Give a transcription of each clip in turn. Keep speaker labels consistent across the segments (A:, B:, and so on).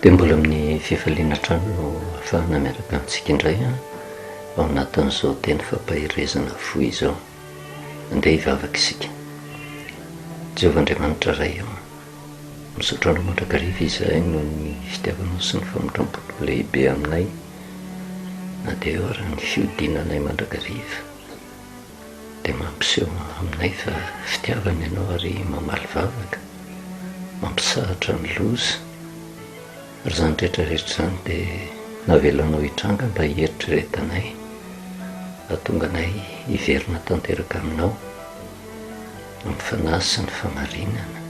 A: dia mbola amin'ny fifaliana trano no ahafahana miaraka amintsika indray ao anatin'izao teny fampahirezana foy izao. Andeha hivavaka isika. Jehovah-Andriamanitra iray ao, misaotra anao mandrakariva izahay noho ny fitiavanao sy ny famotram-polo lehibe aminay, na dia eo ary ny fiodinanay mandrakariva, dia mampiseho aminay fa fitiavana ianao ary mamaly vavaka, mampisahatra ny loza. Ary izany rehetrarehetra izany dia navelanao hitranga mba hieritreretanay, ahatonga anay hiverina tanteraka aminao amin'ny fanahy sy ny famarinana,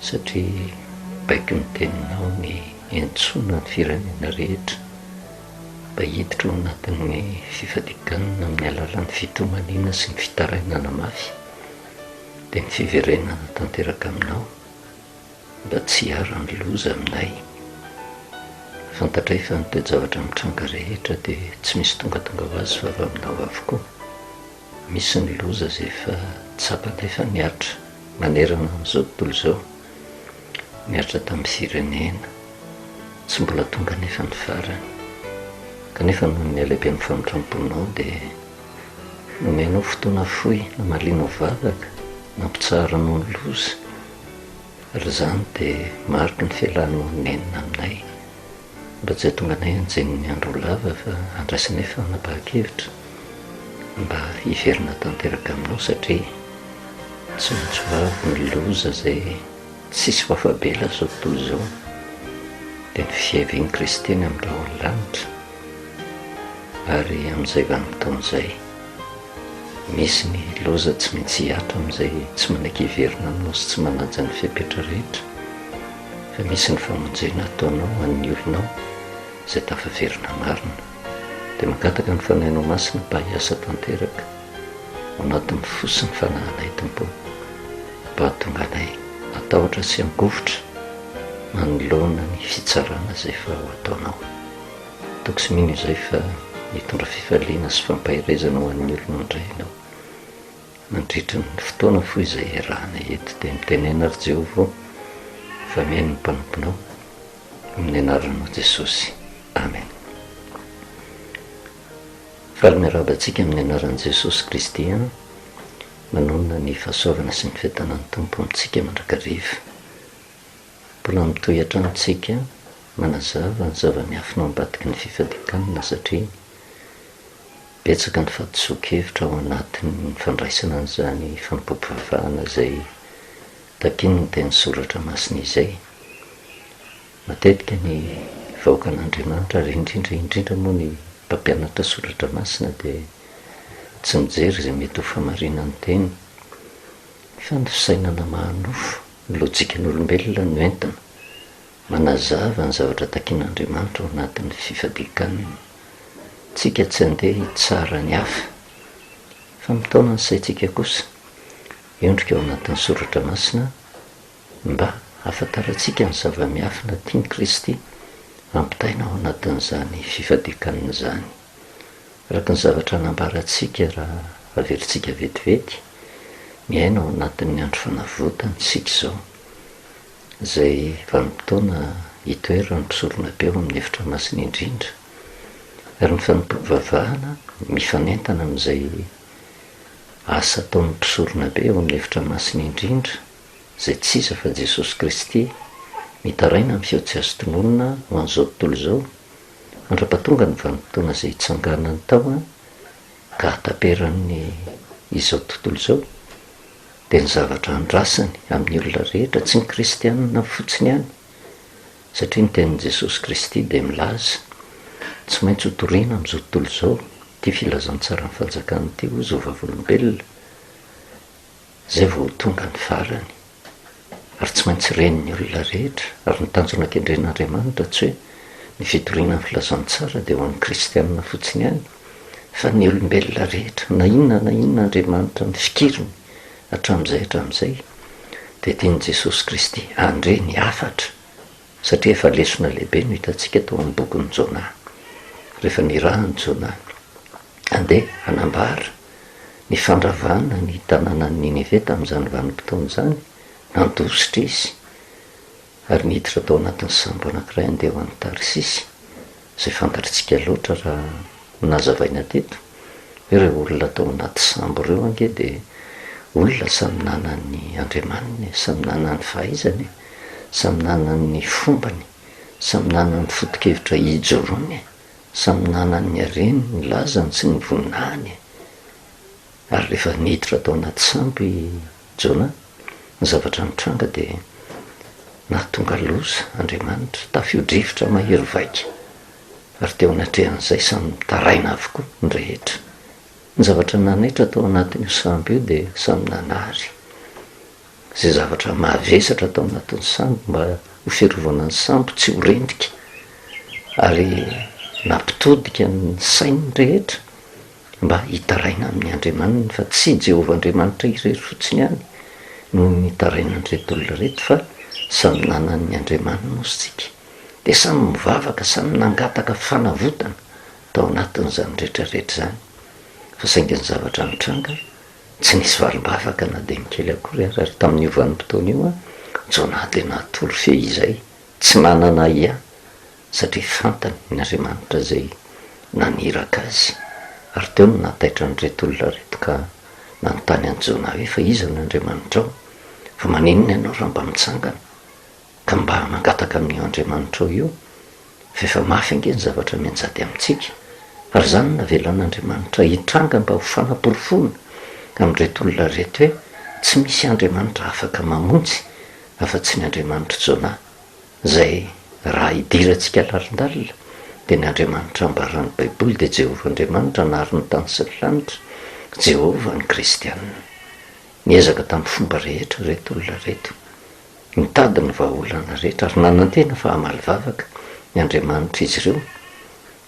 A: satria baiky ny teninao ny entsoina ny firenena rehetra mba hiditra ao anatin'ny fifadikanana amin'ny alalan'ny fitomaniana sy ny fitarainana mafy, dia ny fiverenana tanteraka aminao mba tsy hiara-ny loza aminay. Fantatray fa ny toe-javatra mitranga rehetra dia tsy misy tongatonga ho azy fa avy aminao avokoa. Misy ny loza izay efa tsapany efa niatra manerana amin'izao tontolo izao, niatra tamin'ny firenena, tsy mbola tonga nefa ny farany, kanefa noho ny alehibe amin'ny famotram-ponao dia nomenao fotoana fohy namalianao vavaka, nampitsaharanao ny loza. Ary izany dia mariky ny fialanao nenina aminay, mba tsy hahatonga anay anjeny andro lava fa andraisana efa nanapa-kevitra mba hiverina tanteraka aminao, satria tsy maintsy vavy ny loza izay tsisy fafabela zao tontolo izao, dia ny fiaviany kristiana amin'ny raha ny lanitra. Ary amin'izay vanim-potoana izay misy ny loza tsy maintsy hiatra amin'izay tsy manaiky hiverina aminao sy tsy manaja ny fiapetra rehetra, fa misy ny famonjena ataonao an'ny olonao izay tafaverina marina, dia mankataka ny fanahinao masina mba hiasa tanteraka ao anatin'ny fosiny fanahinay Tompo, mba hahatonga anay atahotra sy angovotra manoloana ny fitsarana izay efa ho ataonao. Ataoko sy mino izay fa hitondra fifaliana sy fampahirezana ho an'ny olona indray ianao mandritra ny fotoana foy izay iarahana eto, dia mitenena ary Jehovah fa mihaino ny mpanomponao amin'ny anaranao Jesosy. Amen. Faly miarabantsika amin'ny anaran'i Jesosy Kristy manonona ny fahasoavana sy ny fiadanan'ny Tompo amintsika mandrakariva. Mbola mitohy hatramintsika manazava ny zava-miafina ao ambadiky ny fifadikanana, satria betsaka ny fahadiso-kevitra ao anatin'ny fandraisana an'izany fanompom-pivavahana izay takiny ny teny soratra masina izay. Matetika ny vahoaka an'Andriamanitra ary indrindra moa ny mpampianatra soratra masina dia tsy mijery izay mety ho famarinany teny, fa ny fisainana mahanofo, ny lojikan'ny olombelona no entina manazava ny zavatra takin'Andriamanitra ao anatin'ny fifadikanana. Tsika tsy handeha hitsara ny hafa, fa mitaona ny saintsika kosa hiondrika ao anatin'ny soratra masina mba ahafantarantsika ny zava-miafina tiany Kristy ampitaina ao anatin'izany fifadikanana izany. Araka ny zavatra nambarantsika raha averintsika vetivety, miaina ao anatin'ny andro fanavotana tsika izao, izay vanim-potoana hitoerana ny mpisorona be ao amin'ny efitra masina indrindra, ary ny fanompom-pivavahana mifanentana amin'izay asa ataon'ny mpisorona be ao amin'ny efitra masina indrindra, izay tsy iza fa Jesosy Kristy mitaraina amin'ny feo tsy azo tononona ho an'izao tontolo izao, mandra-pahatonga ny vanim-potoana izay hitsanganany tao ka hataperany izao tontolo izao, dia ny zavatra andrasany amin'ny olona rehetra tsy ny kristianina fotsiny ihany, satria ny tenin'i Jesosy Kristy dia milaza tsy maintsy hotoriana amin'izao tontolo izao ity filazantsara ny fanjakana ity ho zao vavolombelona izay vao tonga ny farany, ary tsy maintsy reniny olona rehetra. Ary ny tanjona an-kendren'Andriamanitra tsy hoe ny fitoriana ny filazantsara dia ho an'ny kristianina fotsiny ihany, fa ny olombelona rehetra, na inona Andriamanitra ny fikiriny hatramin'izay dia tian'i Jesosy Kristy andre ny afatra, satria efa lesona lehibe no hitantsika tao amin'ny bokin'ny Jona. Rehefa nirahany Jona andeha hanambara ny fandravana ny tanàna ny Ninive tamin'izany vanim-potoana izany, nandositra izy ary niditra tao anatin'ny sambo anankiray andeha ho an'ny Tarsisy, izay fantatritsika loatra raha nazavaina teto hoe reo olona tao anaty sambo ireo ange dia olona samy nanany andriamaniny, samy nanany fahaizany, samy nanany fombany, samy nanany foto-kevitra hijoroany, samy nanany areny ny lazany sy ny voninahiny. Ary rehefa niditra tao anaty sambo i Jona, ny zavatra nitranga dia nahatonga loza Andriamanitra, tafio-drivotra mahery vaika, ary teo anatrehan'izay samy mitaraina avokoa ny rehetra. Ny zavatra nanaitra tao anatin'io sambo io dia samy nanary izay zavatra mahavesatra tao anatin'ny sambo mba ho fiarovana ny sambo tsy ho rendika, ary nampitodika ny sainy rehetra mba hitaraina amin'ny Andriamanina, fa tsy Jehovah Andriamanitra irery fotsiny ihany no hitaraina an'ireto olona reto, fa samy nanan'ny Andriamanina moa isika, dia samy mivavaka, samy nangataka fanavotana tao anatin'izany rehetrarehetra zany. Fa saingy ny zavatra nitranga tsy nisy valim-bavaka na dia ny kely akory, ary tamin'ny ovanim-potoana io Jona dia nahatory fehizay, tsy nanana ia, satria fantany ny Andriamanitra izay naniraka azy. Ary teo no nataitra an'ireto olona reto ka nanontany an'i Jona hoe fa iza ny Andriamanitra ao, fa maninona ianao raha mba mitsangana ka mba mangataka amin'io Andriamanitra ao io, fa efa mafy ange ny zavatra mianjady amintsika. Ary zany navelan'Andriamanitra hitranga mba ho fanaporofona amin'ireto olona reto hoe tsy misy Andriamanitra afaka mamonjy afa-tsy ny Andriamanitra Jona, izay raha hidirantsika larin-dalina dia ny Andriamanitra ambaran'ny Baiboly dia Jehovah Andriamanitra nahary ny tany sy ny lanitra, Jehovah ny Kristianina. Niezaka tamin'ny fomba rehetra reto olona reto, nitady ny vahaolana rehetra, ary nanantena fa hamaly vavaka ny Andriamanitra izy ireo,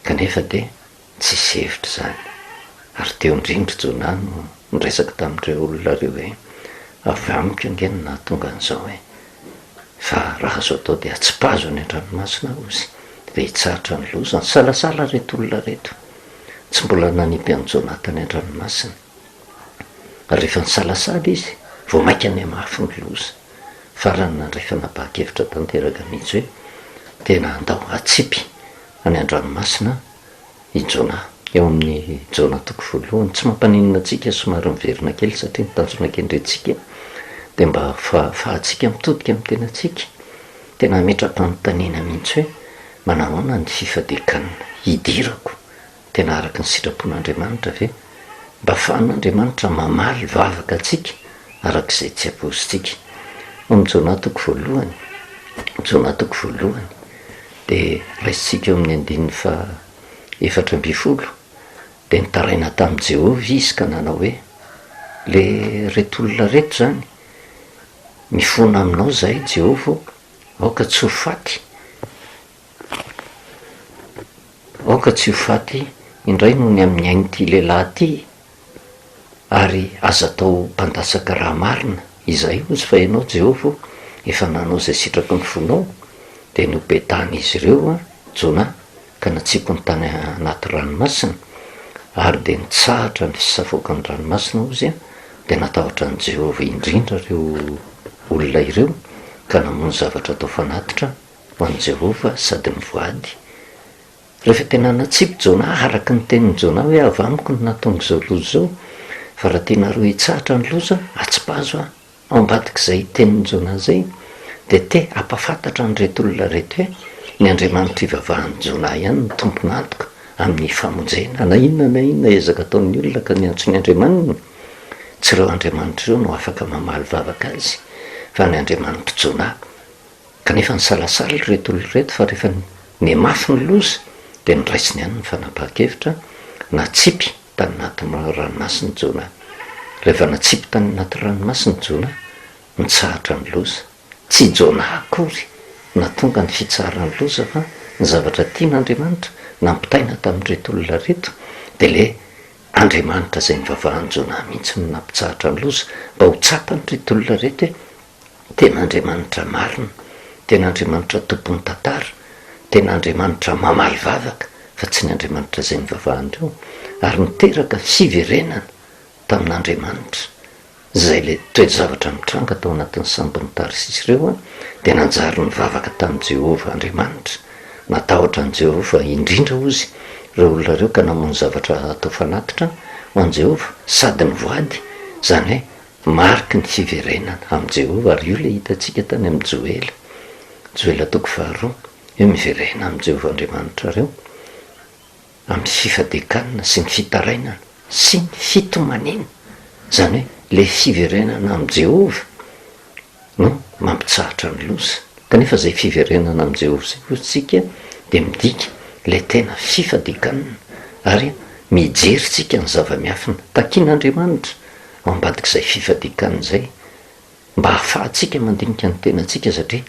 A: kanefa dia tsisy hevitra zany. Ary teo indrindra Jona no niresaka tamin'ireo olona ireo hoe avy amiko ange ny nahatonga an'izao hoe fa raha azo atao dia atsipazo any an-dranomasina ozy, dia hitsahatra ny loza. Salasala reto olona reto, tsy mbola nanipy an'i Jona tany an-dranomasina, ary rehefa nisalasala izy vao maika ny hamafy ny loza. Farany nandray fanapahakevitra tanteraka mihitsy hoe tena andao atsipy any an-dranomasina i Jona. Eo amin'ny Jona toko voalohany, tsy mampaninona antsika somary miverina kely satria nitanjona kendrentsika, dia mba fahatsika mitodika amin'ny tenantsika, tena metra-panontaniana mihitsy hoe manahona ny fifadekany hidirako, tena araka ny sitrapon'Andriamanitra ve mba ahafahan'Andriamanitra mamaly vavaka antsika arak'izay tsy ampozintsika. Amin'ny Jona toko voalohany, Jona toko voalohany dia raisitsika eo amin'ny 4:40, dia nitaraina tamin'i Jehovah izy ka nanao hoe le reto olona reto zany, mifona aminao zahay Jehovah, aoka tsy ho faty, aoka tsy ho faty indray noho ny amin'ny ain'ity lehilahy ity, ary aza atao mpandasaka raha marina izay ozy, fa ianao Jehovah efa nanao izay sitraky ny fonao. Dia nobetany izy ireo Jona ka natsipo ny tany anaty ranomasina, ary dia nitsahatra ny fisafoakan'ny ranomasina ozy, dia natahotra ny Jehovah indrindra ireo olona ireo ka namono zavatra atao fanatitra ho an'i Jehovah sady nivoady. Rehefa tena natsipo Jona araka ny tenin'ny Jona hoe avy amiko ny nahatonga izao loza zao, fa raha tena roa hitsahatra ny loza atsipazo ao ambadik'izay tenin'ny Jona zay, dia te hampafantatra an'ireto olona reto hoe ny Andriamanitra ivavahan'i Jona ihany ny tompon'antoka amin'ny famonjena. Na inona ezaka ataon'ny olona ka ny antso ny Andriamanina, tsy ireo Andriamanitra ireo no afaka mamaly vavaka azy, fa ny Andriamanitra Jona. Kanefa nisalasala ireto olona reto, fa rehefa ny mafy ny loza dia niraisiny ihany ny fanapahakevitra, natsipy tany anaty ranomasina Jona. Rehefa natsipy tany anaty ranomasina Jona, nitsahatra ny loza. Tsy Jona akory natonga ny fitsaharany loza, fa ny zavatra tian'Andriamanitra nampitaina tamin'ireto olona reto, dia le Andriamanitra izay nivavahan'i Jona mihitsy no nampitsahatra ny loza mba ho tsapany reto olona reto hoe tena Andriamanitra marina, tena Andriamanitra tompon'ny tantara, tena Andriamanitra mamaly vavaka, fa tsy ny Andriamanitra izay nivavahany eo, ary niteraka fiverenana tamin'Andriamanitra zay le toejavatra mitranga tao anatin'ny sambony tarisisy ireo a dia nanjary nivavaka tamin'i Jehova Andriamanitra, natahotra an' Jehova indrindra ozy reo olona reo ka namono zavatra atao fanatitra ho an' Jehova sady ny voady, zany hoe mariky ny fiverenana am' Jehova. Ary io le hitantsika tany am' Joela toko 2 eo miverena am' Jehova Andriamanitra reo amin'ny fifadekana sy ny fitarainana sy ny fitomanina, zany hoe le fiverenana am' Jehova no mampitsahatra ny loza. Kanefa zay fiverenana am' Jehova zay otsika de midika le tena fifadekana, ary mijeritsika ny zava-miafina takian'Andriamanitra ao ambadik'izay fifadekana zay, mba hahafahantsika mandinika ny tenatsika, satria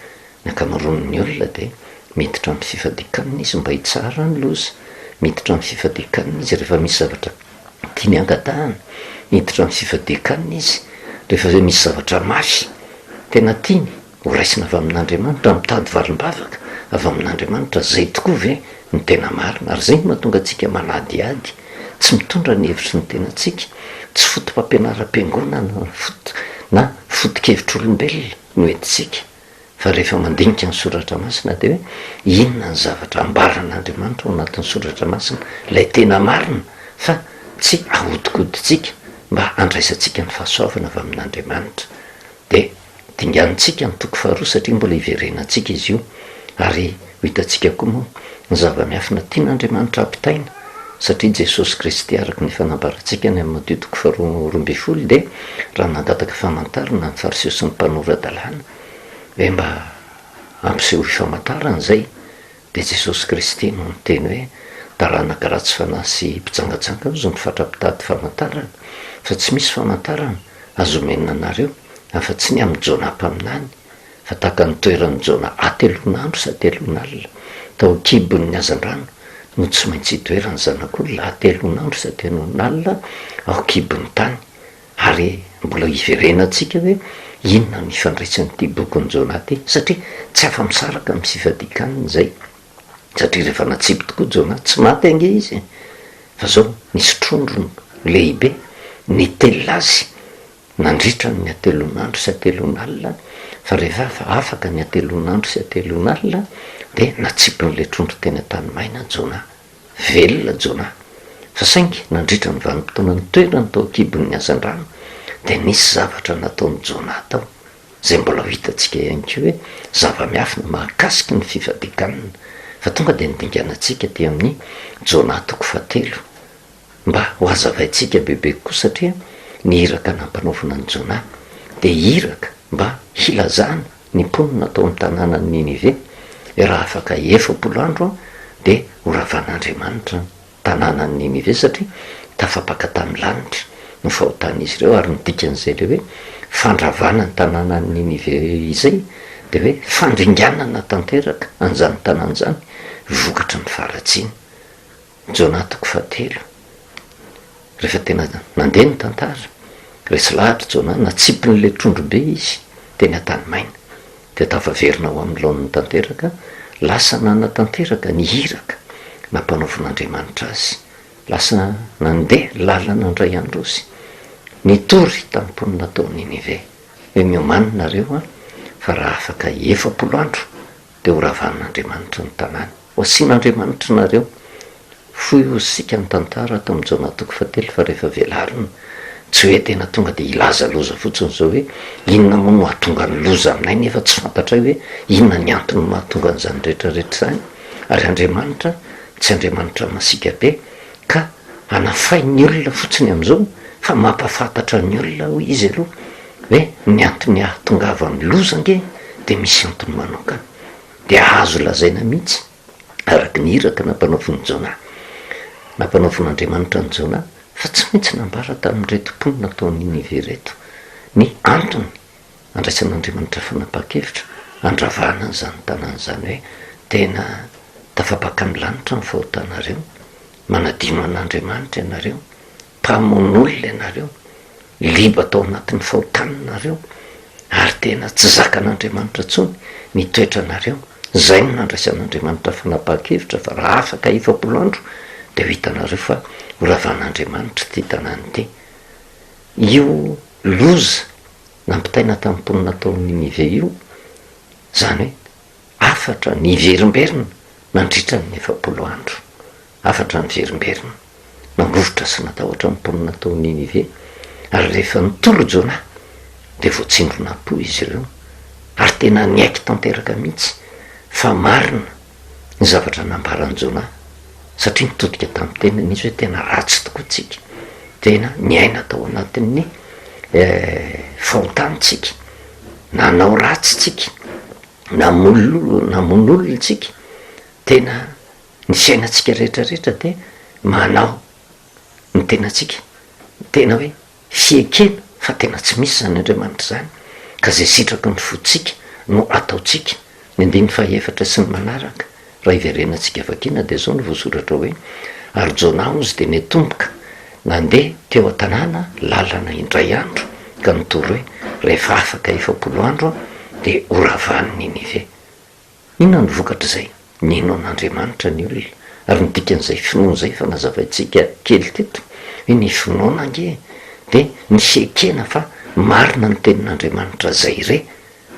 A: ny akamaroan'ny olona de miditra amin'ny fifadekana izy mba hitsara ny loza, miditra amin'ny fifadekana izy rehefa misy zavatra tiany angatahana, miditra amin'ny fifadekana izy rehefa misy zavatra mafy tena tiany horaisina avy amin'Andriamanitra, mitady valim-bavaka avy amin'Andriamanitra, zay tokoa ve ny tena marina. Ary zay mahatonga antsika manadiady, tsy mitondra ny hevitry ny tenatsika, tsy fotom-pampianaram-piangonana na foto-kevitr'olombelona no entintsika, fa rehefa mandinika ny soratra masina de hoe inona ny zavatra ambaran'Andriamanitra ao anatin'ny soratra masina, lay tena marina, fa tsy ahodikoditsika mba andraisantsika ny fahasoavana avy amin'Andriamanitra. De dinganitsika ny toko 2 satria mbola hiverenantsika izy io. Ary hitantsika koa moa ny zava-miafina tian'Andriamanitra ampitaina, satria Jesosy Kristy araka ny fanambarantsika ny amin'ny Mateo toko 2:12 de raha nangataka famantarana ny fariseo sy ny mpanorandalàna hoe mba ampiseho famantarana zay, de Jesosy Kristy no niteny hoe taranaka ratsy fanahy sy mpijangajanga ozy ny fatra-pitady famantarana, fa tsy misy famantarana azo omenina anareo afa-tsy ny amin'ny Jona mpaminany, fa tahaka ny toeran'ny Jona atelon'andro sy atelon'alina tao kibon'ny hazan-drano, no tsy maintsy hitoerany zanak'olona atelon'andro sy atelon'alina ao kibon'ny tany. Ary mbola hiverenantsika hoe inona ny ifandraisan'ity bokin'ny Jona ty, satria tsy afa-misaraka amin'ny fifadikaniny zay, satria rehefa natsipy tokoa Jona tsy maty ange izy, fa zao nisy trondro lehibe nitelina azy nandritra ny atelon'andro sy atelon'alina, fa rehefa afaka ny atelon'andro sy atelon'alina de natsipy n'le trondro teny an-tanymaina Jona, velona Jona, fa saingy nandritra ny vanim-potoana ny toerany tao kibon'ny hazan-drano de nisy zavatra nataon'ny Jona tao zay mbola ho hitantsika ihany koa hoe zava-miafina mahakasiky ny fifadikanana. Fa tonga de nidinganantsika ty amin'ny Jona toko 7 mba ho azavaintsika bebe koa, satria ny iraka nampanaovina ny Jona de iraka mba hilazana ny mponina atao amin'ny tanànan'ny Ninive, raha afaka 70 andro de horavan'Andriamanitra tanànan'ny Ninive, satria tafapaka tamin'ny lanitra ny fahotan'izy ireo. Ary nidikan'izay le hoe fandravana ny tanànan'ny Ninive izay de hoe fandringanana tanteraka an'izany tanàna zany vokatry ny faratsiana. Jona toko 7 rehefa tena nandeha ny tantara, resy lahatra Jona natsipy n'le trondrobe izy teny an-tanymaina, de tafaverina ho amin'ny laon'ny tanteraka, lasa nanatanteraka ny iraka nampanaovin'Andriamanitra azy, lasa nandeha lalana ndray androzy nitory tamin'ny mponina tao Ninive hoe miomany nareo a, fa raha afaka 70 andro de horavan'Andriamanitra ny tanàna, ho asian'Andriamanitra nareo. Foy osika ny tantara tao amin'ny Jona toko 7, fa rehefa velarina tsy hoe tena tonga de ilaza loza fotsiny zao hoe inona moa no hahatonga ny loza aminay, nefa tsy fantatra hoe inona ny antony mahatonga an'izany rehetrarehetra zany. Ary Andriamanitra tsy Andriamanitra masika be ka anafai ny olona fotsiny am'izao, fa mampafantatra ny olona ho izy aloha hoe ny antony ahatongavan'ny loza nge de misy antony manokana, de azo lazaina mihitsy araky ny iraka nampanaovin'ny Jona, nampanaovin'Andriamanitra ny Jona, fa tsy maintsy nambara tamin'reto mponina tao Ninive reto ny antony andraisan'Andriamanitra fanapa-kevitra andravana n'izany tanàna zany, hoe tena tafapaka ny lanitra ny fahotanareo, manadino an'Andriamanitra ianareo, mpamon'olona ianareo, liba tao anatin'ny fahotananareo, ary tena tsy zakan'Andriamanitra tsony mitoetra anareo. Zay no nandraisan'Andriamanitra fanapa-kevitra, fa raha afaka 70 andro de ho hitanareo fa horavan'Andriamanitra ty tanàny ty. Io loza nampitaina tamin'ny mponina taon'ny Ninive io, zany hoe afatra ny verimberina nandritra ny 70 andro, afatra ny verimberina nangovotra sy natahotra ny mponina taon'ny Ninive. Ary rehefa nitolo Jona de voatsindrona po izy ireo, ary tena niaiky tanteraka mihitsy fa marina ny zavatra nambarany Jona, satria nitodika tamin'ny tenany izy hoe tena ratsy tokoa tsika, tena niaina tao anatin'ny fahotanitsika, nanao ratsy tsika, namono olona tsika, tena ny fiainantsika rehetrarehetra de manao ny tenatsika tena hoe fiekena, fa tena tsy misy zany Andriamanitra zany, ka zay sitraky ny fotsika no ataotsika. Ny 14 sy ny manaraka raha iverenantsika vakina de zao no voasoratra hoe: ary Jona ozy de netomboka nandeha teo an-tanàna lalana indray andro, ka nitory hoe rehefa afaka 70 andro de horavany Ninive. Inona ny vokatra zay? Nino an'Andriamanitra ny olona. Ary ny dikan'izay finoana zay fa nazavaintsika kely teto hoe ny finoana ange de ny fiekena fa marina ny tenin'Andriamanitra zay re,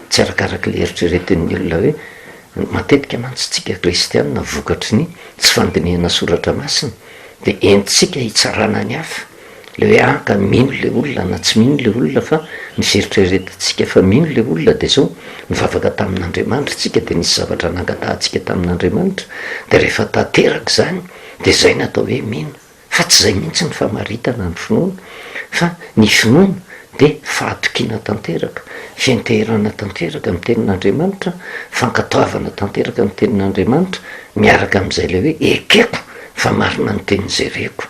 A: tsy arakaraky le eritreretin'ny olona hoe matetika mantsitsika kristianina vokatry ny tsy fandinihana soratra masina de entsika hitsarana ny hafa le hoe ka mino le olona na tsy mino le olona, fa ny fieritreretintsika fa mino le olona de zao mivavaka tamin'Andriamanitra tsika de nisy zavatra nangatahantsika tamin'Andriamanitra, de rehefa tanteraka zany de zay natao hoe mino, fa tsy zay mihitsy ny famaritana ny finoana, fa ny finoana de fahatokiana tanteraka, fienteherana tanteraka amin'ny tenin'Andriamanitra, fankatoavana tanteraka amin'ny tenin'Andriamanitra, miaraka amin'izay le hoe ekeko fa marina ny teny jereko,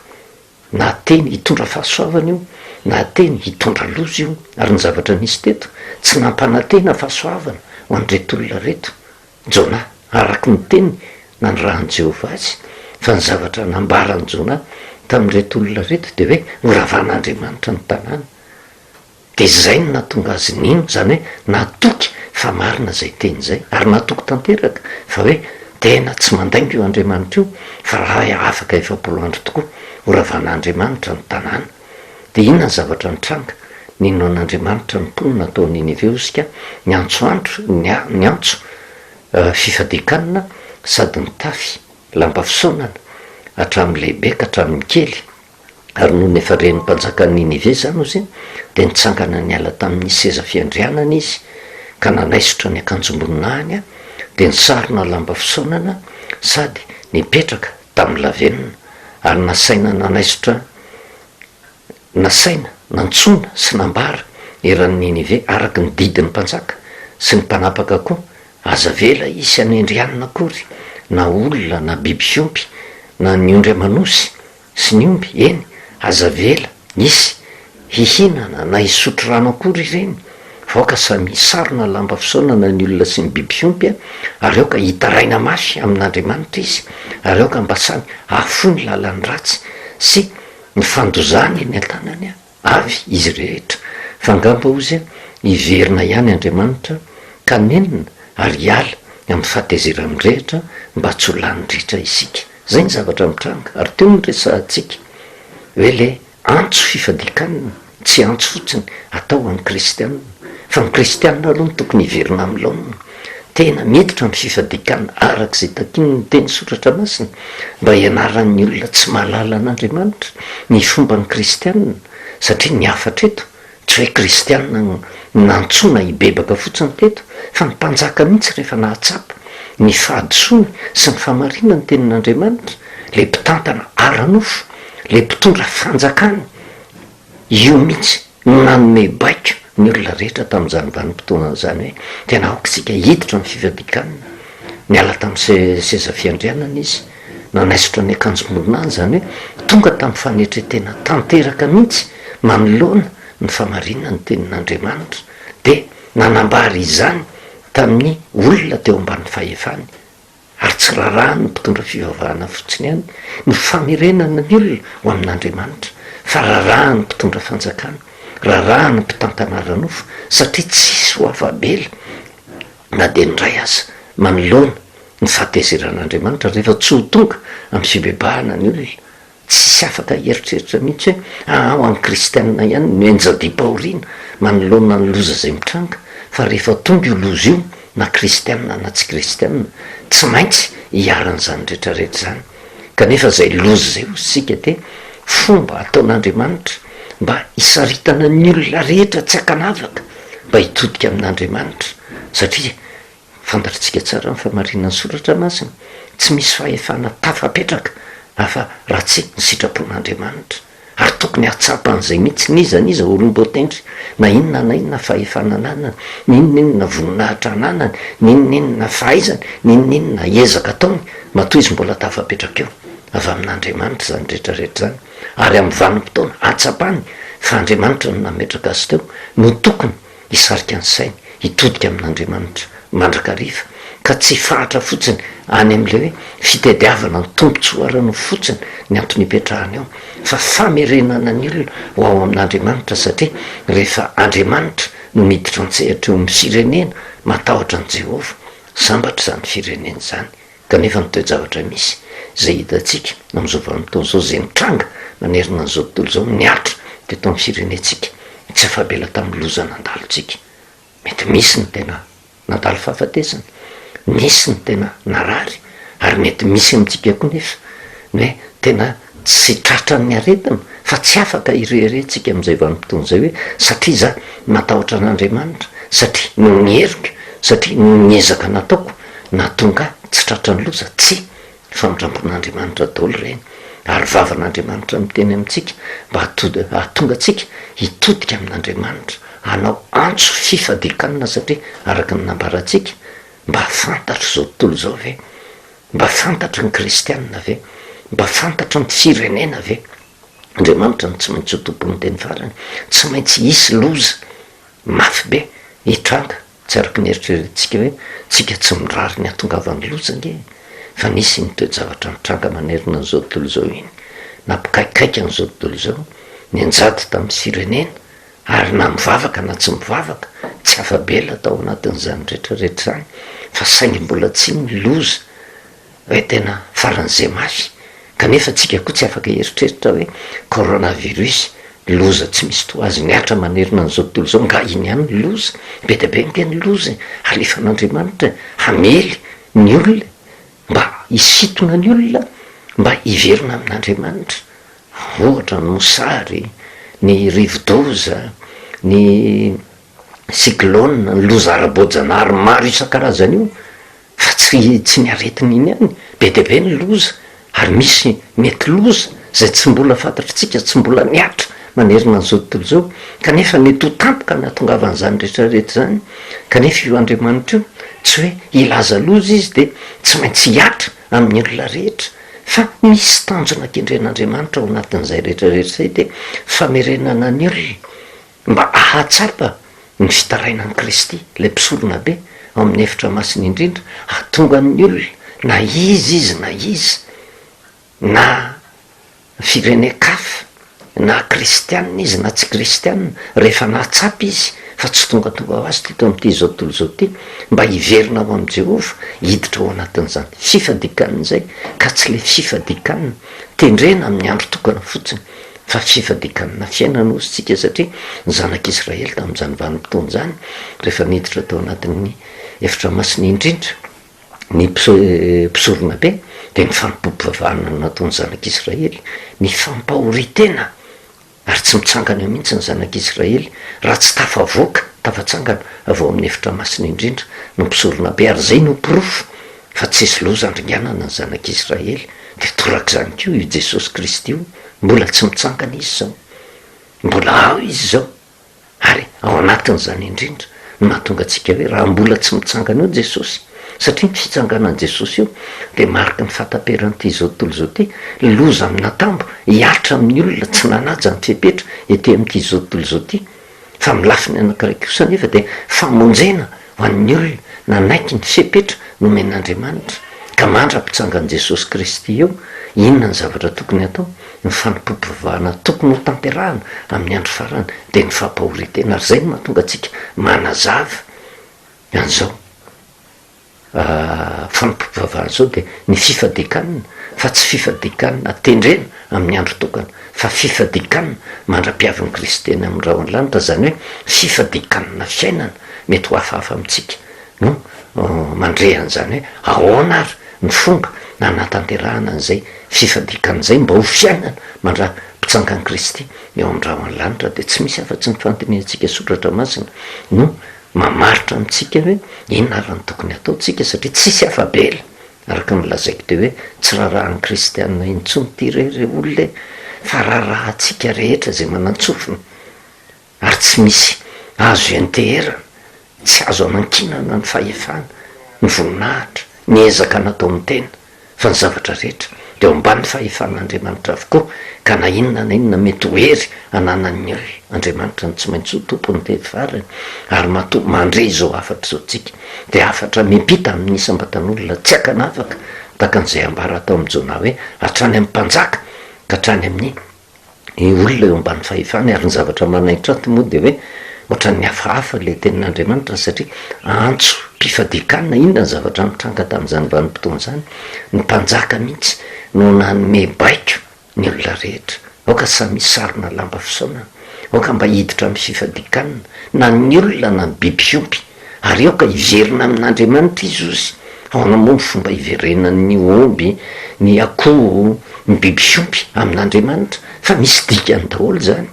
A: na teny hitondra fahasoavana io, na teny hitondra loza io. Ary ny zavatra nisy teto tsy nampanantena fahasoavana ho an'reto olona reto Jona araky ny teny na ny rahan'i Jehovah azy, fa ny zavatra nambarany Jona tamin'reto olona reto de hoe horavan'Andriamanitra ny tanàna. De zay no natonga azy nino, zany hoe natoky fa marina zay teny zay, ary natoky tanteraka fa hoe tena tsy mandainga io Andriamanitra io, fa raha afaka 70 andro tokoa horavan'Andriamanitra ny tanàna. De inona ny zavatra nitranga? Nino an'Andriamanitra ny mponina tao Ninive osika ny antsoandro, ny antso fifadikanina sady nitafy lamba fisaonana hatramin'ny lehibe ka hatramin'ny kely. Ary noho ny efa ren'ny mpanjakan'ny Ninive zany ozy de nitsangana ny ala tamin'ny seza fiandrianana izy, ka nanaisotra ny akanjom-boninahiny de nisarona lamba fisaonana sady nipetraka tamin'ny lavenina, ary nasaina nantsona sy nambara eran'ny Ninive araky ny didin'ny mpanjaka sy ny mpanapaka koa, aza vela isy anendrianina akory, na olona na biby fiompy, na ny ondry amanosy sy ny omby, eny aza vela isy hihinana na hisotro rano akory ireny, vaoka samy sarona lamba fisaonana ny olona sy ny biby fiompy, ary aoka hitaraina mafy amin'Andriamanitra izy, ary aoka mba samy afoy ny lalany ratsy sy ny fandozany ny an-tanany avy izy rehetra. Fa ngamba ozy hiverina ihany Andriamanitra ka nenina ary hiala amin'ny fahatezerany rehetra mba tsy ho lany dritra isika. Zay ny zavatra mitranga. Ary teo ny resantsika hoe le antso fifadikanina tsy antso fotsiny atao amin'ny kristianina, fa ny kristianina aloha ny tokony hiverina amin'ny laonina, tena miditra ny fifadikanina arak'izay takiny ny teny soratra masina, mba hianaran'ny olona tsy mahalala an'Andriamanitra ny fomba ny kristianina, satria ny afatra eto tsy hoe kristianina nantsoina hibebaka fotsiny teto, fa ny mpanjaka mihitsy rehefa nahatsapa ny fahadisoany sy ny fahamarinana ny tenin'Andriamanitra, le mpitantana ara-nofo, le mpitondra fanjakana, io mihitsy nanome baiko ny olona rehetra tamin'izany vanim-potoana zany hoe tena aokitsika hiditra ny fifadikanina. Niala tamin'ny seza fiandrianana izy, nanaisotra ny akanjom-boninahiny, zany hoe tonga tamin'ny fanetretena tanteraka mihitsy manoloana ny fahamarinana ny tenin'Andriamanitra, de nanambary izany tamin'ny olona teo amban'ny fahefany. Ary tsy rarahany ny mpitondra fivavahana fotsiny ihany ny famerenana ny olona ho amin'Andriamanitra, fa rarahany ny mpitondra fanjakana, rarahany ny mpitantanara-nofo, satria tsisy ho avabela na de ndray aza manoloana ny fahatezeran'Andriamanitra rehefa tsy ho tonga amin'ny fibebahana ny olona, tsisy afaka eritreritra mihitsy hoe ao amin'ny kristianina ihany no enjadipaoriana manoloana ny loza zay mitranga fa rehefa tonga io loza io na kristianina na tsy kristianina tsy maintsy hiaran'izany rehetrarehetra zany kanefa zay loza zay o sika de fomba ataon'andriamanitra mba hisaritana ny olona rehetra tsy akanavaka mba hitodika amin'andriamanitra satria fantatritsika tsara nyfamarinany soratra masina tsy misy fahefana tafapetraka afa raha tsy ny sitrapon'andriamanitra ary tokony hatsapan'izay mihitsy nizaniza olom-botendry na inona na inona fahefanananany ninonninona voninahitra ananany ninonninona fahaizany ninonninona ezaka ataony matoa izy mbola tafapetraka eo avy amin'andriamanitra zany rehetrarehetra zany ary amin'ny vanim-potoana atsapany fa andriamanitra no nametraka azy teo no tokony hisarika ny sainy hitodika amin'andriamanitra mandrakariva ka tsy fahatra fotsiny any am'le hoe fitediavana ny tombontsoarano fotsiny ny antony hipetrahany eo fa famerenana ny olona ho ao amin'andriamanitra satria rehefa andriamanitra no miditra antsehatra eo amin'ny firenena matahotra an' jehovah sambatra zany firenena zany kanefa nytoejavatra misy zay hitatsika am'izao vanim-potoana zao zay mitranga manerina an'izao tontolo zao miatra de to amin'ny firenetsika tsy afabela tamin'ny loza nandalotsika mety misy ny tena nandalo fahafatesana misy ny tena narary ary mety misy amintsika koa nefa ny hoe tena tsy tratra ny aretina fa tsy afaka irerentsika am'izay vanim-potoana zay hoe satria za matahotra an'andriamanitra satria no nyherika satria nyezaka nataoko na tonga tsy tratra ny loza tsy famindrampon'andriamanitra daholo reny ary vavan'andriamanitra miteny amintsika mba hatonga atsika hitodika amin'andriamanitra hanao antso fifadikanina satria araka ny nambarantsika mba fantatra zao tontolo zao ve mba fantatra ny kristianina ve mba fantatra ny firenena ve andriamanitra no tsy maintsy ho tompony teny farany tsy maintsy hisy loza mafy be hitranga tsy araky ny eritreretintsika hoe tsika tsy mirary ny atongavan'ny loza nge fa nisy nytoejavatra mitranga manerina an'izao tontolo zao iny nampikaikikaika an'izao tontolo zao ny anjady tamin'ny firenena ary na mivavaka na tsy mivavaka tsy afabela atao anatin'izany rehetrarehetra zany fa saingy mbola tsy ny loza hoe tena faran'izay mafy kanefa tsika koa tsy afaka heritreritra hoe coronavirus loza tsy misy to azy niatra manerina an'izao tontolo zao nga iny ihany ny loza be de be nge ny loza alefan'andriamanitra hamely ny olona mba hisitona ny olona mba hiverina amin'andriamanitra ohatra ny mosary ny rivodoza ny cyclone ny loza ara-boajanahary maro isan-karazany io fa tsy ny aretiny iny ihany be de be ny loza ary misy mety loza zay tsy mbola fantatritsika tsy mbola niatra manerina an'izao tontolo zao kanefa mety ho tampoka ny atongavan'izany rehetrarehetra zany kanefa io andriamanitra io tsy hoe ilaza loza izy de tsy maintsy hiatra amin'ny olona rehetra fa misy tanjona kendren'andriamanitra ao anatin'izay rehetrarehetra zay de famerenana ny olona mba ahatsapa ny fitarainan'i kristy lay mpisorona be ao amin'ny efitra masiny indrindra ahatonga ny olona na izy na izy na firene-kafa na kristianina izy na tsy kristianina rehefa nahatsapa izy fa tsy tongatonga ho azy teto amin'ity zao tontolo zao ty mba hiverina ao amin'i jehovah hiditra ao anatin'izany fifadikanina zay ka tsy le fifadikanina tendrena amin'ny andro tokana fotsiny fa fifadikanina fiainana ozy tsika satria ny zanak'israely tamin'izany vanim-potoana zany rehefa niditra tao anatin'ny efitra masina indrindra ny mpisorona be de ny fampipompivavahana nataony zanak'israely ny fampahoritena ary tsy mitsangana eo mihitsy ny zanak'israely raha tsy tafavoaka tafatsangana avao amin'ny efitra masina indrindra no mpisorona be ary zay no pirofo fa tsisy loza andringanana ny zanak'israely de toraka zany ko io jesosy kristy io mbola tsy mitsangana izy zao mbola ao izy zao ary ao anatin'izany indrindra no mahatonga atsika hoe raha mbola tsy mitsangana eo jesosy satria ny fitsanganan' jesosy io de mariky ny fataperan'ity zao tontolo zao ty loza amina tambo hiatra amin'ny olona tsy nanaja ny fepetra ety amin'ity zao tontolo zao ty fa milafiny anakiray kosa nefa de famonjena ho an'ny olona nanaiky ny fepetra nomen'andriamanitra ka mandra-pitsangan' jesosy kristy eo inona ny zavatra tokony atao ny fanipompivavahana tokony ho tanterahana amin'ny andro farany de ny fampahoritena ary zay no mahatonga atsika manazava an'izao fanipompivavahana zao de ny fifadikanina fa tsy fifadikanina tendrena amin'ny andro tokana fa fifadikanina mandra-piavin'ny kristeny amin'ny raha ny lanitra zany hoe fifadikanina fiainana mety ho hafahafa amintsika no mandre an'izany hoe ahoana ary ny fomba nanatanterahana an'izay fifadikan'izay mba ho fiainana mandra-pitsangan'i kristy eo amin'ny raha ny lanitra dia tsy misy afa-tsy ny fantiniantsika soratra masina no mamaritra amintsika hoe inona ary ny tokony ataotsika satria tsisy afabela araka milazaiko teo hoe tsy raharahan'ny kristianina intsony ty rere olona fa raharahantsika rehetra zay manantsofina ary tsy misy azo enteherana tsy azo anan-kinana ny fahefana ny voninahitra ny ezaka natao amin'ny tena fa ny zavatra rehetra dea ombany fahefan'andriamanitra avokoa ka na inona na inona mety hoery ananan'ny ol andriamanitra ny tsy maintsy ho tompony tevarany ary mandre izao afatra zao tsika dia afatra mipita amin'ny isambatan'olona tsy akanafaka takan'izay ambara atao amin'jona hoe hatrany amin'ny mpanjaka ka hatrany amin'ny olona eo ambany fahefany ary ny zavatra manaitra aty moa dia hoe ohatran'ny hafahafa le tenin'andriamanitra satria antso mpifadikanina inona ny zavatra mitranga tamin'izany vanim-potoana zany ny mpanjaka mihitsy no nanome baiko ny olona rehetra aoka samy sarona lamba fisaonana aoka mba hiditra amin'ny fifadikanina na ny olona na ny biby fiompy ary aoka hiverina amin'andriamanitra izy ozy ahoana moa ny fomba hiverenany omby ny akoho ny biby fiompy amin'andriamanitra fa misy dikany daholo zany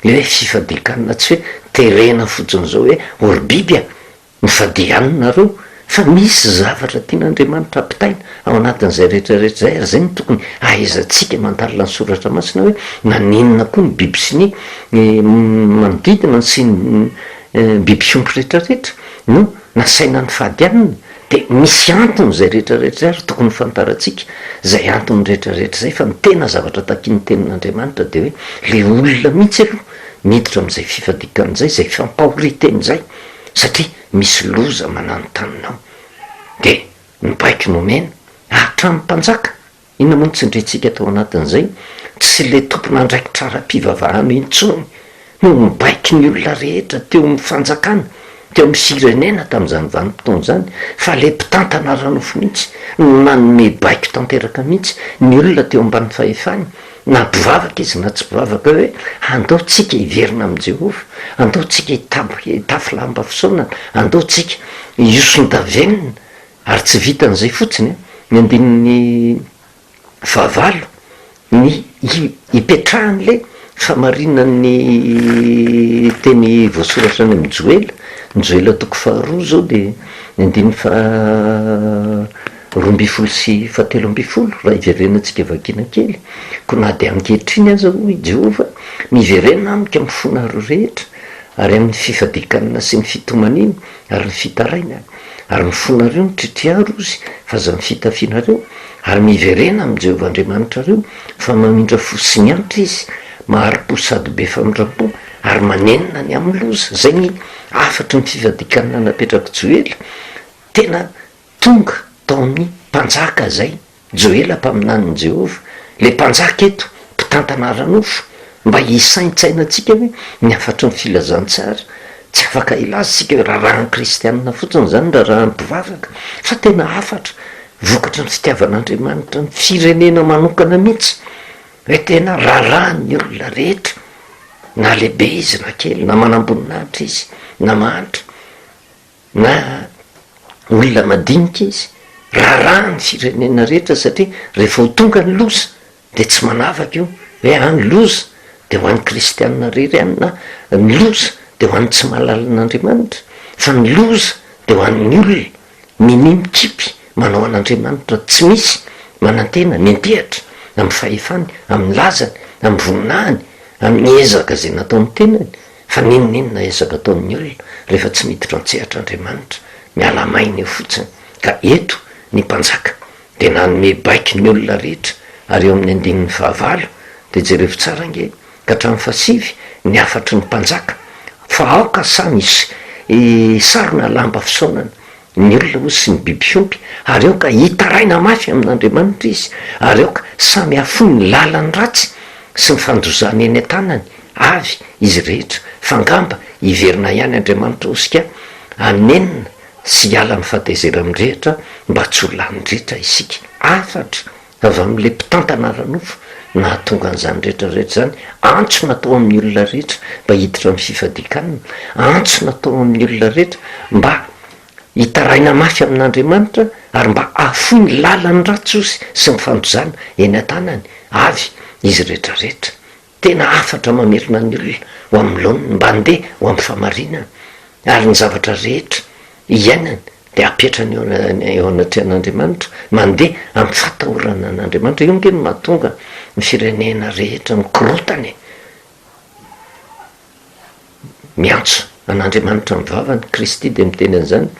A: le hoe fifadikanina tsy hoe terena fotsiny zao hoe olo biby a mifadihanonareo fa misy zavatra tian'andriamanitra ampitaina ao anatin'izay rehetrarehetra zay ary zay ny tokony ahaizantsika mandalina ny soratra masina hoe naninona koa ny biby sy ny manodidina sy ny biby fiompy rehetrarehetra no nasaina ny fahadianina dia misy antony zay rehetrarehetra ary tokony fantarantsika zay antony rehetrarehetra zay fa ny tena zavatra takiany tenin'andriamanitra dia hoe le olona mihitsy aloha miditra amin'izay fifadikan'izay zay fampahoriten'izay satria misy loza mananotaninao dia mibaiko nomena hatramin'ny mpanjaka inona moa ny tsindrentsika tao anatin'izay tsy le tompona ndraiky trara-pivavahana intsony no mibaiky ny olona rehetra teo amin'ny fanjakana teo amin'ny firenena tamin'izany vanim-potoana zany fa le mpitantana ranofo mihitsy no nanome baiko tanteraka mihitsy ny olona teo ambany fahefany na mpivavaka izy na tsy mpivavaka hoe andaotsika hiverina amin'i Jehovah, andaotsika hitafy lamba fisaonana, andaotsika hiosondavenina ary tsy vitan'izay fotsiny ny andinin'ny fahavalo ny hipetrahan'le famarinan'ny teny voasoratra any amin'ny Joela ny Joela toko faharoa zao dia ny andiny roa amby folo sy fahatelo amby folo raha hiverenantsika vakina kely ko na dia ankehitriny aza hoy Jehovah miverena amika amin'ny fonaro rehetra ary amin'ny fifadikanina sy ny fitomanina ary ny fitaraina ary ny fonareo ny tritriaro izy fa za ny fitafianareo ary miverena amin'ny Jehovah Andriamanitra reo fa mamindra fo sy ny anitra izy mahari-po sady be famindram-po ary manenina ny amin'ny loza zay ny afatry ny fifadikanina napetraka Joela tena tonga tao amin'ny mpanjaka zay Joela mpaminan'ny Jehovah le mpanjaka eto mpitantana ranofo mba hisaintsainantsika hoe ny afatry ny filazantsara tsy afaka ilazysika hoe raharahan'ny kristianina fotsiny zany raharahan'ny mpivavaka fa tena afatra vokatra ny fitiavan'Andriamanitra ny firenena manokana mihitsy hoe tena raharahan'ny olona rehetra na lehibe izy na kely na manamboninahitra izy na mahantra na olona madinika izy raharahan'ny firenena rehetra satria rehefa ho tonga ny loza dia tsy manavaka io hoe any loza dia ho an'ny kristianina rery any na ny loza dia ho an'ny tsy malalin'Andriamanitra fa ny loza dia ho an'ny olona minimikipy manao an'Andriamanitra tsy misy manantena mentehatra amin'ny fahefany amin'ny lazany amin'ny voninahiny amin'ny ezaka zay nataon'ny tenany fa ninonina ezaka ataon'ny olona rehefa tsy miditra antsehatra Andriamanitra miala maina eo fotsiny ka eto ny mpanjaka dia nanome baiky ny olona rehetra ary eo amin'ny andinin'ny fahavalo dia jerevo tsara nge ka hatramin'ny fasivy ny afatry ny mpanjaka fa aoka samy sarona lamba fisaonana ny olona ozy sy ny biby fiompy ary aoka hitaraina mafy amin'Andriamanitra izy ary aoka samy afony ny lalany ratsy sy ny fandrozany eny an-tanany avy izy rehetra fangamba hiverina ihany Andriamanitra osika anenina sy hiala ny fahatezera mirehitra mba tsy ho lanindrehitra isika afatra avy amin'le mpitantanara-nofo nahatonga an'izany rehetrarehetra zany. Antso natao amin'ny olona rehetra mba hiditra amin'ny fifadikanana, antso natao amin'ny olona rehetra mba hitaraina mafy amin'Andriamanitra ary mba afoy ny lalany ratsy sy ny fandrozana eny an-tanany avy izy rehetrarehetra. Tena afatra mamerina ny olona ho amin'ny laoniny mba handeha ho amin'ny famarinana ary ny zavatra rehetra iainany dia apetrany eo anatrehan'Andriamanitra, mandeha amin'ny fatahorana an'Andriamanitra. Io nge no mahatonga ny firenena rehetra mikorotany miantso an'Andriamanitra mivavany. Kristy dia miteny an'izany,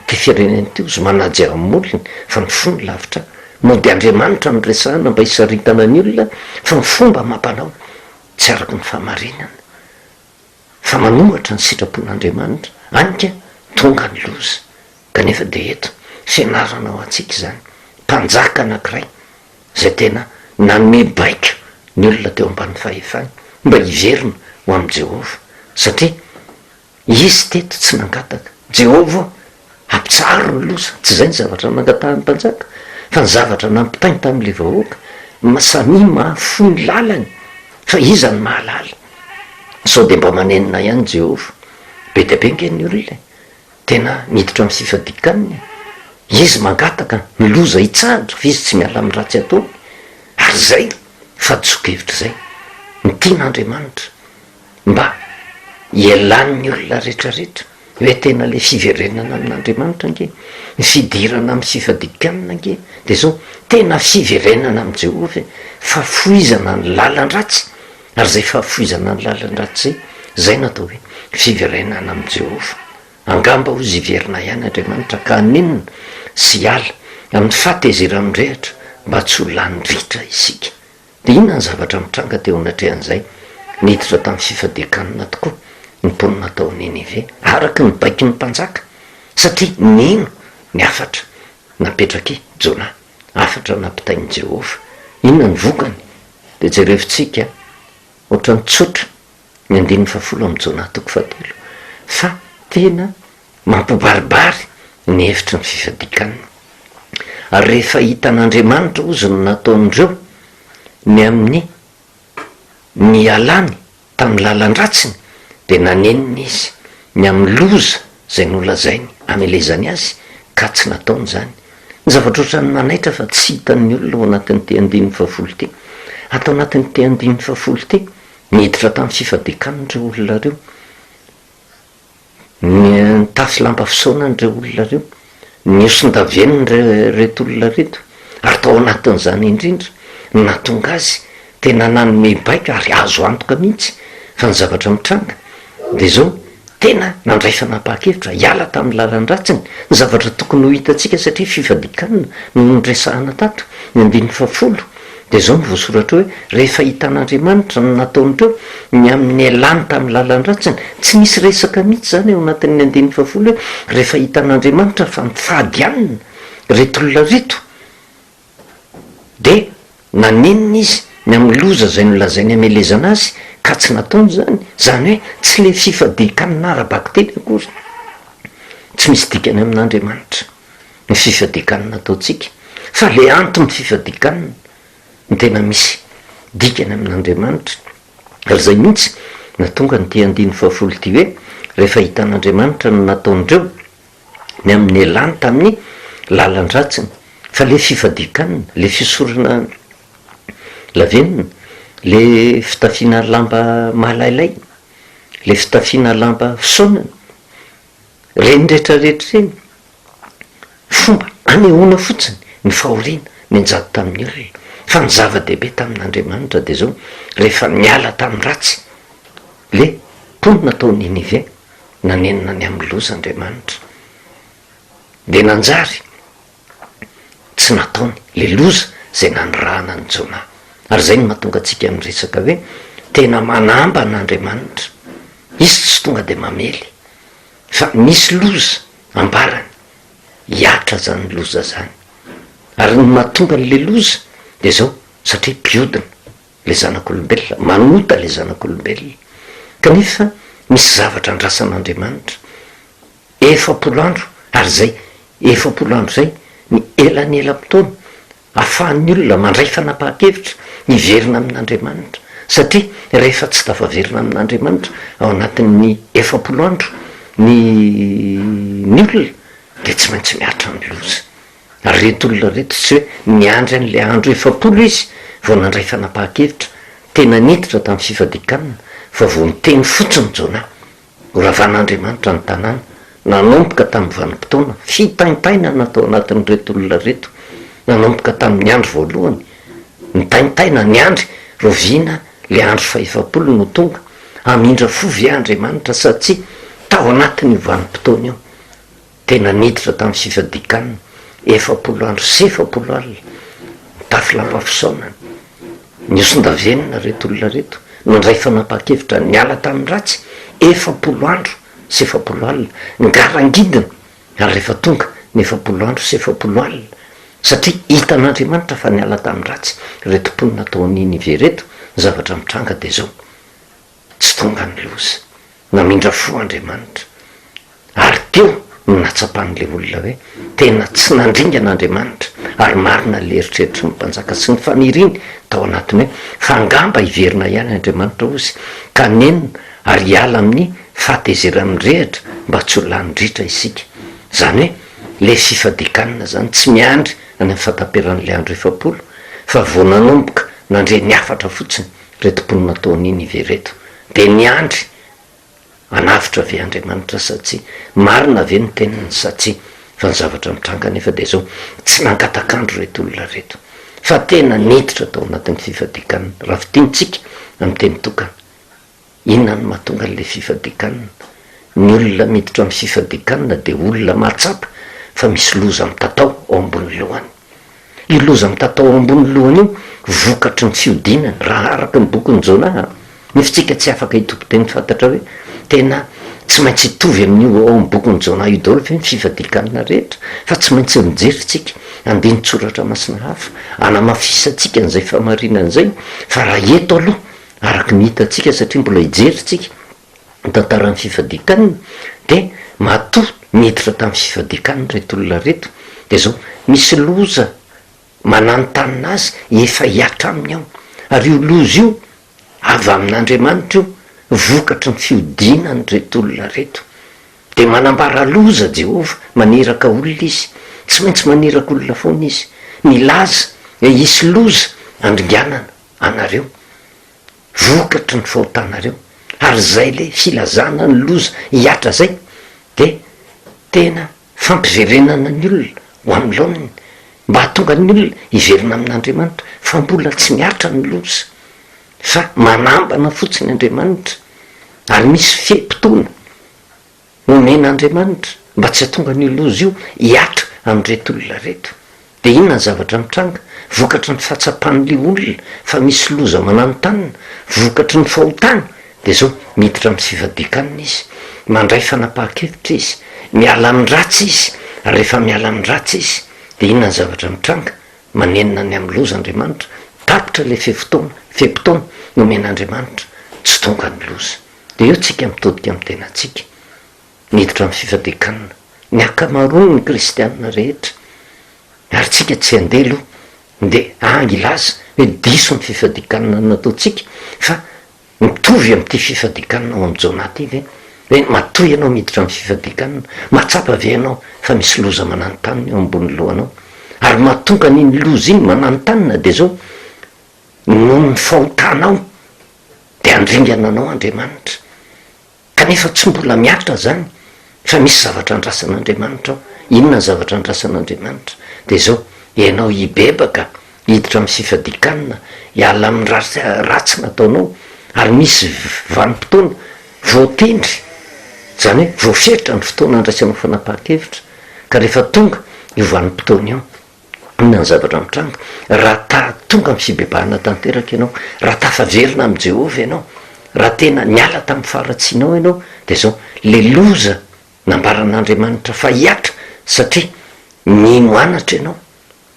A: ty fireneny teo izy manaja amin'ny olony fa ny fony lavitra mody Andriamanitra ny resahana mba hisaritana ny olona fa ny fomba mampanao tsy araky ny famarinana fa manohatra ny sitrapon'Andriamanitra. Anika tonga ny loza kanefa dia eto fianarana ho antsika izany, mpanjaka anankiray zay tena nanome baika ny olona teo ambany fahefany mba hiverina ho amin'ny Jehova, satria izy teto tsy nangataka Jehova ampitsaro ny loza. Tsy zay ny zavatra nangatahan'ny mpanjaka fa ny zavatra nampitainy tamin'le vahoaka samy mahafoy ny lalany fa iza ny mahalala. Sao dia mba manenina ihany Jehova. Be dia be nge ny olona tena miditra amin'ny fifadikaniny, izy mangataka ny loza hitsahatra fa izy tsy miala amin'ny ratsy ataony. Ary zay fahadisokevitra zay ny tian'Andriamanitra mba ialan'ny olona rehetrarehetra hoe tena le fiverenana amin'Andriamanitra nge, ny fidirana amin'ny fifadikanana nge dia zao tena fiverenana amin'ny Jehova, fahafoizana ny lalan-dratsy. Ary zay fahafoizana ny lalan-dratsy zay natao hoe fiverenana amin'ny Jehova. Angamba ozy hiverina ihany Andriamanitra ka ninona sy ala amin'ny fahatezera-mindrehatra mba tsy ho lany ritra isika. Dia inona ny zavatra mitranga teo anatrehan'izay? Niditra tamin'ny fifadikanana tokoa ny mponina tao Ninive araky ny baiky ny mpanjaka, satria nino ny afatra napetraky Jona, afatra nampitainy Jehova. Inona ny vokany? Dia jerevintsika ohatran'ny tsotra ny 9:10 fa tena mampibaribary ny hevitry ny fifadikanana. Ary rehefa hitan'Andriamanitra ozy no nataon'ireo ny amin'ny ny alany tamin'ny lalan-dratsiny dia nanenina izy ny amin'ny loza zay nolazainy amelezany azy ka tsy nataony zany. Ny zavatra ohatrany manaitra fa tsy hitan'ny olona ao anatin'ny te 9:10 ty. Atao anatin'ny te 9:10 ty niditra tamin'ny fifadikanana ireo olona reo, ny tafy lamba fisaonany ireo olona reo, ny oson-daveniny reto olona reto. Ary tao anatin'izany indrindra natonga azy tena nanome baika ary azo antoka mihitsy fa ny zavatra mitranga dia zao tena nandray fanapa-kevitra hiala tamin'ny lalan-dratsiny. Ny zavatra tokony ho hitantsika satria fifadikanana no nresahana tato ny 9:10 dia zao ny voasoratra hoe rehefa hitan'Andriamanitra no nataon'ireo ny amin'ny alany tamin'ny lalan-dratsiny. Tsy misy resaka mihitsy zany ao anatin'ny 9:10 hoe rehefa hitan'Andriamanitra fa mifady anina reto olona reto dia nanenina izy ny amin'ny loza zay nolazainy amelezana azy ka tsy nataony zany. Zany hoe tsy le fifadikanana ara-baky teny akory, tsy misy dikany amin'Andriamanitra ny fifadikanana ataontsika, fa le antony fifadikanana ny tena misy dikany amin'Andriamanitra. Ary zay mihitsy natonga ny te 9:10 ty hoe rehefa hitan'Andriamanitra no nataon'ireo ny amin'ny alany tamin'ny lalan-dratsiny. Fa le fifadikanana, le fisorana lavenina, le fitafiana lamba mahalailay, le fitafiana lamba fisaonana, reny rehetrarehetra reny fomba anehoana fotsiny ny fahoriana mianjady tamin'ny olona. Fa ny zava-dehibe tamin'Andriamanitra dia zao rehefa miala tamin'ny ratsy le mponina tao Ninive nanenina ny amin'ny loza Andriamanitra dia nanjary tsy nataony le loza zay nanorahana ny Jona. Ary zay no mahatonga antsika amin'ny resaka hoe tena manamba n'Andriamanitra. Izy tsy tonga dia mamely fa misy loza ambarany hiatra zany loza zany. Ary ny mahatonga n'le loza dia zao satria mpiodina le zanak'olombelona, manota le zanak'olombelona. Kanefa misy zavatra andrasan'Andriamanitra 4 andro, ary zay 4 andro zay ny elany ela-potoana ahafahan'ny olona mandray fanapahan-kevitra niverina amin'andriamanitra satria rehefa tsy tafaverina amin'andriamanitra ao anatin'ny 7 andro ny olona de tsy maintsy miatra ny loza ary reto olona reto tsy hoe miandry an'le andro 7 izy vao nandray fanapahan-kevitra tena niditra tamin'ny fifadikanina fa vao niteny fotsiny jona oravan'andriamanitra ny tanàna nanomboka tamin'ny vanim-potoana fitaintaina natao anatin'ny reto olona reto nanomboka tamin'ny andro voalohany nitaintaina ny andry roviana le andro fa-7 no tonga amindra fovy andriamanitra satsia tao anatin'io vanim-potoana io tena niditra tamin'ny fifadikanina 7 andro sy 7 alina mitafy lampafisaonany niosondavenina reto olona reto nandray fanapahan-kevitra niala tamin'ny ratsy 7 andro sy 7 alina ngarangidina ary rehefa tonga ny 7 andro sy 7 alina satria hitan'andriamanitra fa niala tamin'ny ratsy reto mponina taon'iny ve reto zavatra mitranga de zao tsy tonga ny loza namindra fo andriamanitra ary teo natsapan'le olona hoe tena tsy nandringan'andriamanitra ary marina leritreritry ny mpanjaka sy ny faniriny tao anatiny hoe fangamba hiverina ihany andriamanitra ozy ka nenina ary hiala amin'ny fahatezerany rehatra mba tsy ho lanydritra isika zany hoe le fifadikanina zany tsy miandry any amin'ny fataperan'le andro 7 fa vo nanomboka nandre ny afatra fotsiny retom-ponina taon'iny ve reto de niandry anavitra ve andriamanitra satsia marina ve ny teniny satsia fa ny zavatra mitranga nefa de zao tsy nangatakandro reto olona reto fa tena niditra tao anatin'ny fifadikanina raha fitiantsika amin'ny teny tokana inona ny mahatonga n'le fifadikanina ny olona miditra amin'ny fifadikanina de olona mahatsapa fa misy loza mitatao ao ambony lohany io loza mitatao ao ambony lohany io vokatry ny fiodinana raha araka ny bokyny jona nefitsika tsy afaka hitompoteny fantatra hoe tena tsy maintsy hitovy amin'io ao am'bokyny jona io daholo fe ny fifadikanina rehetra fa tsy maintsy mijeritsika andiny-tsoratra masina hafa anamafisatsika n'izay famarinan'izay fa raha eto aloha araky mihitatsika satria mbola hijeritsika tantaran'ny fifadikanina de matoa miditra tamin'ny fifadikanina reto olona reto de zao misy loza mananotanina azy efa hiatra aminy ao ary io loza io avy amin'andriamanitra io vokatry ny fiodinany reto olona reto de manambara loza Jehova maniraka olona izy tsy maintsy maniraka olona foana izy milaza hoe isy loza andringanana anareo vokatry ny fahotanareo ary zay le filazana ny loza hiatra zay de tena fampiverenana ny olona ho amin'ny laoniny mba hatonga ny olona hiverina amin'andriamanitra fa mbola tsy miatra ny loza fa manambana fotsiny andriamanitra ary misy fe-potoana omen'andriamanitra mba tsy hatonga ny loza io hiatra amin'reto olona reto de inona ny zavatra mitranga vokatry ny fahatsapan'le olona fa misy loza mananotanina vokatry ny fahotany de zao miditra amin'ny fifadikanina izy mandray fanapahan-kevitra izy miala amin'ny ratsy izy rehefa miala amin'ny ratsy izy de inona ny zavatra mitranga manenina ny amin'ny loza andriamanitra tapitra le fe-potoana nomen'andriamanitra tsy tonga ny loza de eo tsika mitodika amin'ny tenatsika miditra amin'ny fifadikanina ny akamarony ny kristianina rehetra ary tsika tsy andelo de ilaza hoe diso ny fifadikanina nataotsika fa mitovy amin'ity fifadikanina ao am'jona ty ve hoe matoy ianao miditra amin'ny fifadikanina mahatsapa ve ianao fa misy loza mananotanina eo ambony lohanao ary mahatonga n'iny loza iny mananotanina de zao noho ny fahotanao de andringana anao andriamanitra kanefa tsy mbola miatra zany fa misy zavatra andrasan'andriamanitra ao inona ny zavatra andrasan'andriamanitra de zao ianao hibebaka hiditra amin'ny fifadikanina hiala amin'ny ratsy nataonao ary misy vanim-potoana voatendry zany hoe voafetra ny fotoana andraisanao fanapahan-kevitra ka rehefa tonga io vanim-potoana io inona ny zavatra mitranga raha tonga amin'ny fibebahana tanteraka ianao raha tafaverina amin'i Jehova ianao raha tena niala tamin'ny faharatsianao ianao de zao le loza nambaran'andriamanitra fa hiatra satria nino anatra ianao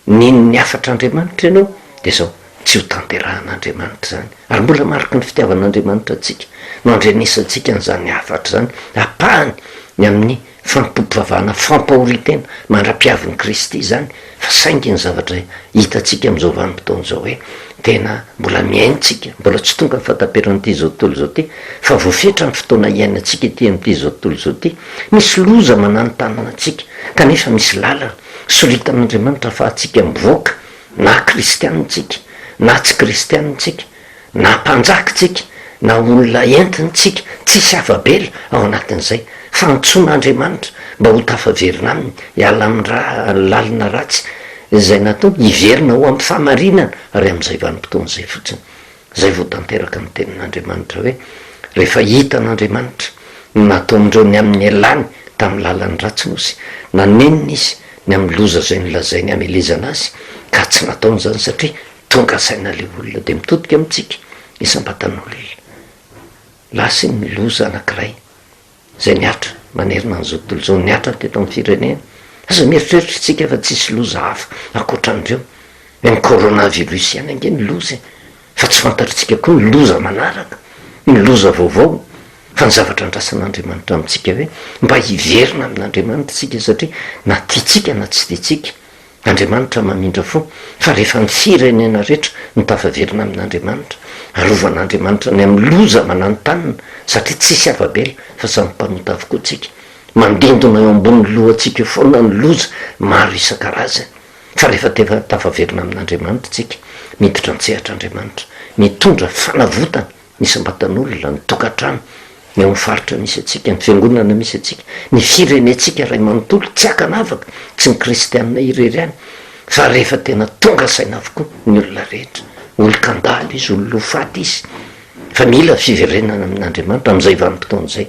A: nino ny afatr'andriamanitra ianao de zao tsy ho tanterahan'andriamanitra zany ary mbola mariky ny fitiavan'andriamanitra atsika no andrenesantsika n'zany afatra zany apahany ny amin'ny fampompivavahana fampahoritena mandra-piavin'ny Kristy zany fa saingy ny zavatra hitatsika am'izao vanim-potoan'izao hoe tena mbola miaintsika mbola tsy tonga fataperan'ity zao tontolo zao ty fa voafetra ny fotoana iainantsika ty am'ity zao tontolo zao ty misy loza mananontanyna atsika kanefa misy lalana soritan'Andriamanitra fa atsika mivoaka na kristianitsika na tsy kristianitsika na mpanjakitsika na olona entinitsika tsisy afabela ao anatin'izay fantson'Andriamanitra mba ho tafaverina aminy hiala amin'ny lalina ratsy izay natao hiverina ho amin'ny fahamarinana ary amin'izay vanim-potoana izay fotsiny zay vao tanteraka amin'ny tenin'Andriamanitra hoe rehefa hitan'Andriamanitra nataon'ireo ny amin'ny alany tamin'ny lalany ratsy nosy nanenina izy ny amin'ny loza zay nylazay ny amelezana azy ka tsy nataony zany satria tonga saina le olona de mitodika amintsika isam-batan'olona lasy ny loza anankiray zay niatra manerina an'izao tontolo zao niatra teto amin'ny firenena aza mieritreritra tsika fa tsisy loza hafa akoatran'ireo ny coronavirus ihany ange ny loza fa tsy fantatritsika koa ny loza manaraka ny loza vaovao fa ny zavatra andrasan'Andriamanitra amintsika hoe mba hiverina amin'Andriamanitra tsika satria na tiatsika na tsy tiatsika Andriamanitra mamindra fo fa rehefa ny firenena rehetra no tafaverina amin'Andriamanitra arovan'Andriamanitra ny amin'ny loza mananotanina satria tsisy avabela fa samy mpanota avokoa tsika mandendona eo ambony lohantsika foana ny loza maro isan-karazany fa rehefa tefa tafaverina amin'Andriamanitra tsika miditra an-tsehatr'Andriamanitra mitondra fanavotana misy ambatan'olona ny tokantrano ny amin'ny faritra misy atsika ny fiangonana misy atsika ny firenetsika ray manontolo tsy akanavaka tsy ny kristianina irery any fa rehefa tena tonga saina avokoa ny olona rehetra olo-kandalo izy olo-lofaty izy fa mila fiverenana amin'Andriamanitra amin'izay vanim-potoana izay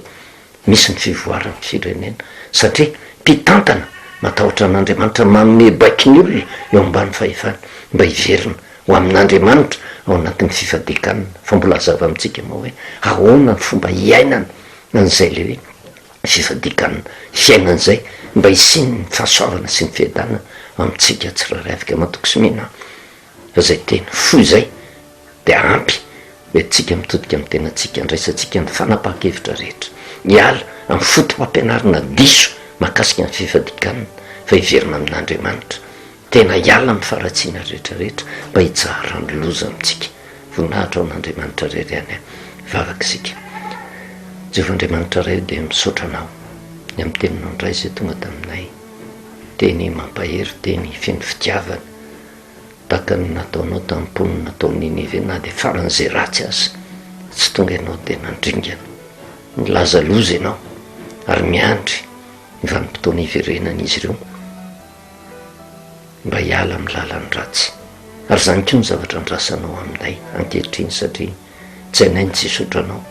A: misy ny fivoarany firenena satria mpitantana matahotra an'Andriamanitra manome baiky ny olona eo ambany fahefana mba hiverina ho amin'Andriamanitra ao anatin'ny fifadikanana fa mbola azava amintsika moa hoe ahoana ny fomba hiainana an'izay le hoe fifadikanana fiainan'izay mba hisiny ny fahasoavana sy ny fiadanana amintsika tsiraray afaka matoko sy mihina fa zay tena foy zay de ampy hoe tsika mitodika amin'ny tenatsika andraisantsika ny fanapaha-kevitra rehetra hiala amin'ny fotom-pampianarana diso mahakasika ny fifadikanana fa hiverina amin'Andriamanitra tena hiala amin'ny faratsiana rehetrarehetra mba hitsara ny loza amintsika voninahitra ao an'Andriamanitra rery any vavaka isika Jehovah-Andriamanitra ray de misaotra anao ny amin'ny teninao indray zay tonga taminay teny mampahery teny feno fitiavana tahaka ny nataonao tamin'ny mponina nataon'ny Ninive na de faran'izay ratsy azy tsy tonga ianao de nandringana nilaza loza ianao ary miandry ny vanim-potoana hiverenan'izy ireo mba hiala amin'ny lalany ratsy ary zany koa ny zavatra andrasanao aminay ankehitriny satria tsy hainay ny tsisy otranao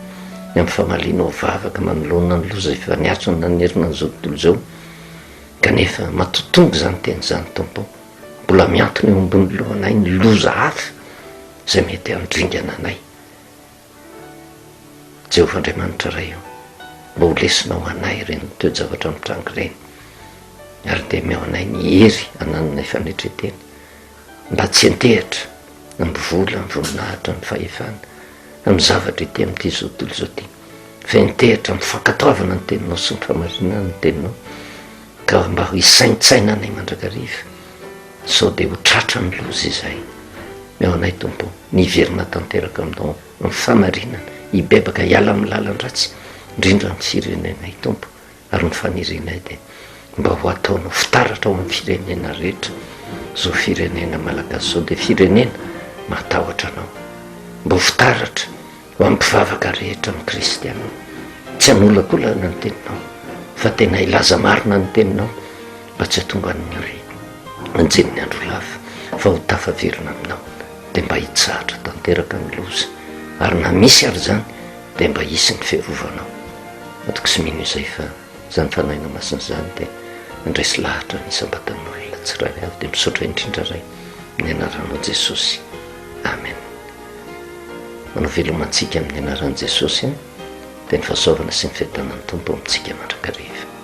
A: ny amin'ny famalianao vavaka manoloana ny loza efa niatra ny nanerina an'izao tontolo zao kanefa matotongo zany teny zany tompo mbola miantona eo ambony lohanay ny loza hafa zay mety andringana anay Jehovah-Andriamanitra ray io mba ho lesinao anay reny toe-javatra mitrango reny ary de meo anay ny hery ananonay fanetretena mba tsy antehatra ambivola ny voninahitra ny fahefana amin'ny zavatra ity amin'ity zao tontolo zao ty fa intehatra mifankatoavana ny teninao sy ny famarinana ny teninao ka mba ho isaintsaina anay mandrakariva sao de ho tratra ny loza izay meo anay tompo niverina tanteraka aminao amin'ny famarinana hibebaka hiala amin'ny lalan-dratsy indrindra ny firenenay tompo ary ny fanirenay de mba ho ataonao fitaratra ao amin'ny firenena rehetra zao firenena malagasy zao de firenena matahotra anao mba ho fitaratra ho amin'ny mpivavaka rehetra amin'ny kristiana tsy hanolakolana ny teninao fa tena ilaza marina ny teninao mba tsy hatonga ny olona anjenin'ny andro lava fa ho tafaverina aminao de mba hitsahatra tanteraka ny loza ary na misy ary zany de mba hisy ny fiarovanao atoko sy mino izay fa zany fanaina masina zany de andraisy lahatra ny sambatan'olona tsiraray avy de misaotra indrindra ray ny anaranao Jesosy amen manao velomantsika amin'ny anaran'i Jesosy de ny fahasoavana sy ny fiadanan'ny tompo amintsika mandrakariva